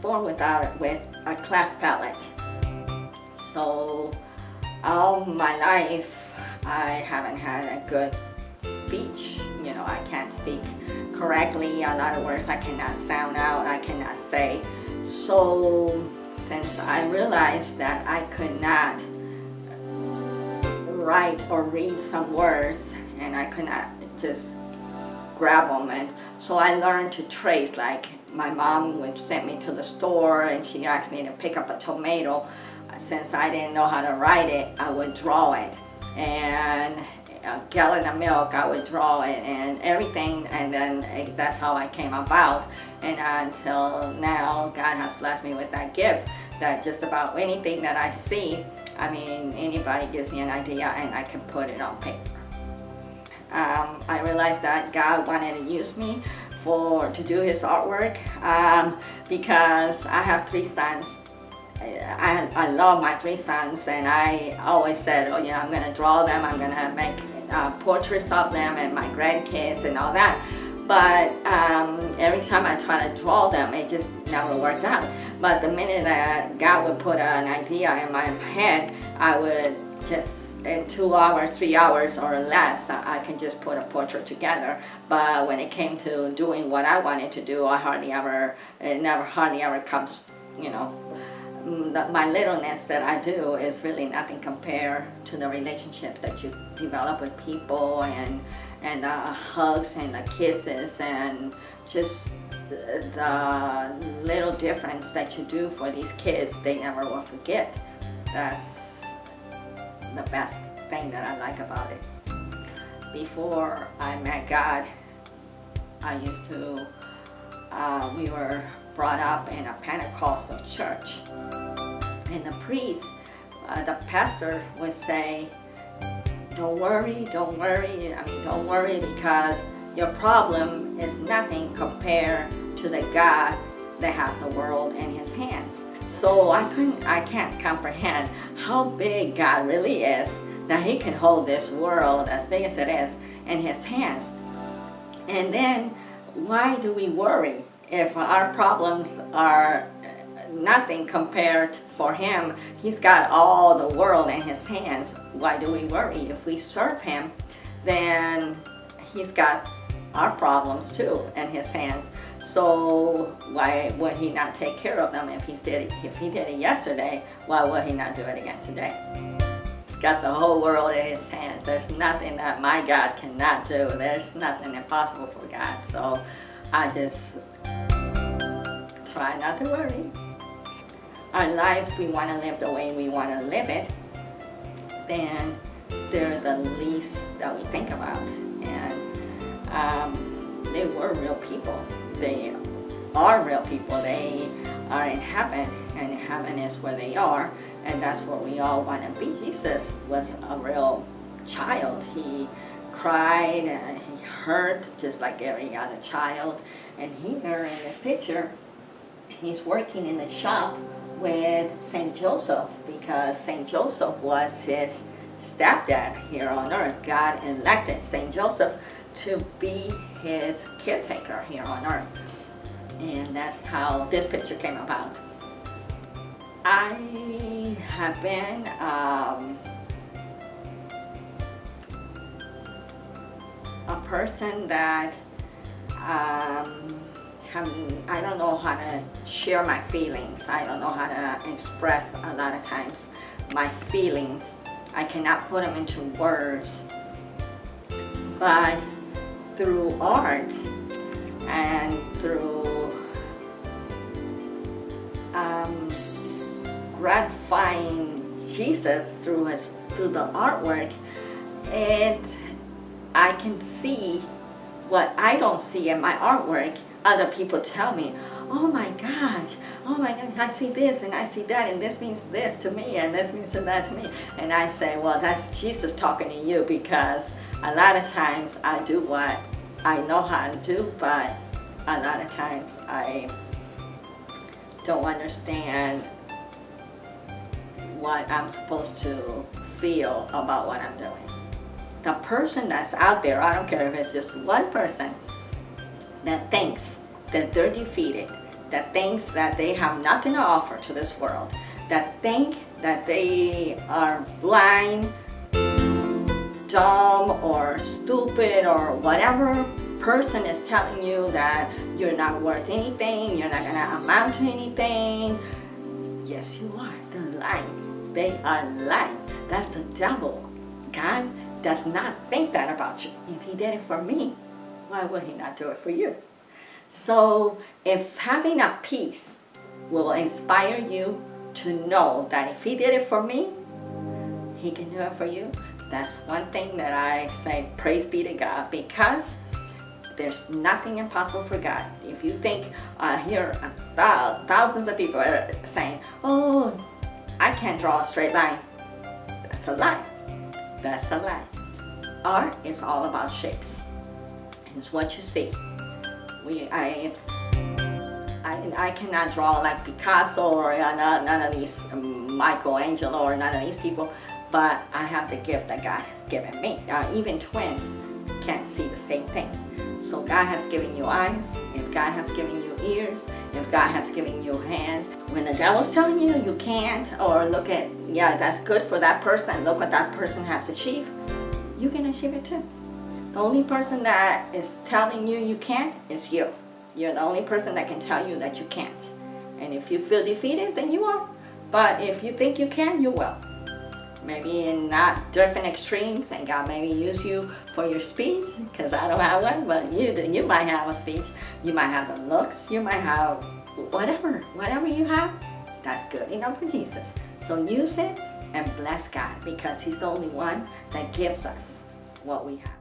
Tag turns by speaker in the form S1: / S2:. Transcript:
S1: born with a cleft palate. So all my life I haven't had a good speech. You know, I can't speak correctly. A lot of words I cannot sound out, I cannot say. So since I realized that I could not write or read some words and I could not just grab them, and so I learned to trace. Like my mom would send me to the store and she asked me to pick up a tomato. Since I didn't know how to write it, I would draw it. And a gallon of milk, I would draw it, and everything, and then that's how I came about. And until now, God has blessed me with that gift, that just about anything that I see, I mean, anybody gives me an idea and I can put it on paper. I realized that God wanted to use me to do his artwork because I have 3 sons. I love my 3 sons, and I always said, oh, you know, I'm going to draw them, I'm going to make portraits of them and my grandkids and all that. But every time I try to draw them, it just never worked out. But the minute that God would put an idea in my head, I would just, in 2 hours, 3 hours or less, I can just put a portrait together. But when it came to doing what I wanted to do, it never hardly ever comes, you know. My littleness that I do is really nothing compared to the relationships that you develop with people, and the hugs and the kisses, and just the little difference that you do for these kids, they never will forget. That's the best thing that I like about it. Before I met God, I used to, we were brought up in a Pentecostal church, and the priest, the pastor would say, don't worry, don't worry, because your problem is nothing compared to the God that has the world in his hands. So I can't comprehend how big God really is, that he can hold this world as big as it is in his hands. And then why do we worry if our problems are nothing compared for him? He's got all the world in his hands. Why do we worry? If we serve him, then he's got our problems too in his hands. So why would he not take care of them? If he did it yesterday, why would he not do it again today? He's got the whole world in his hands. There's nothing that my God cannot do. There's nothing impossible for God. So I just try not to worry. Our life, we want to live the way we want to live it, then they're the least that we think about. And they were real people. They are real people. They are in heaven, and heaven is where they are, and that's where we all want to be. Jesus was a real child. He cried and he hurt just like every other child. And here in this picture, he's working in the shop with St. Joseph, because St. Joseph was his stepdad here on earth. God elected St. Joseph to be his caretaker here on earth. And that's how this picture came about. I have been a person that I don't know how to share my feelings. I don't know how to express a lot of times my feelings. I cannot put them into words. But through art and through gratifying Jesus through the artwork, I can see what I don't see in my artwork. Other people tell me, oh my God, I see this and I see that, and this means this to me and this means that to me. And I say, well, that's Jesus talking to you, because a lot of times I do what I know how to do, but a lot of times I don't understand what I'm supposed to feel about what I'm doing. The person that's out there, I don't care if it's just one person, that thinks that they're defeated, that thinks that they have nothing to offer to this world, that think that they are blind, dumb, or stupid, or whatever person is telling you that you're not worth anything, you're not gonna amount to anything. Yes, you are. They're lying. They are lying. That's the devil. God does not think that about you. If he did it for me, why would he not do it for you? So if having a peace will inspire you to know that if he did it for me, he can do it for you, that's one thing that I say, praise be to God, because there's nothing impossible for God. If you think, I hear thousands of people are saying, oh, I can't draw a straight line. That's a lie. That's a lie. Art is all about shapes. It's what you see. I cannot draw like Picasso or none of these Michelangelo or none of these people, but I have the gift that God has given me. Even twins can't see the same thing. So God has given you eyes, if God has given you ears, if God has given you hands. When the devil's telling you you can't, or look at, yeah, that's good for that person, look what that person has achieved, you can achieve it too. The only person that is telling you you can't is you. You're the only person that can tell you that you can't. And if you feel defeated, then you are. But if you think you can, you will. Maybe in not different extremes, and God maybe use you for your speech, because I don't have one, but you might have a speech. You might have the looks, you might have whatever you have, that's good enough for Jesus. So use it and bless God, because he's the only one that gives us what we have.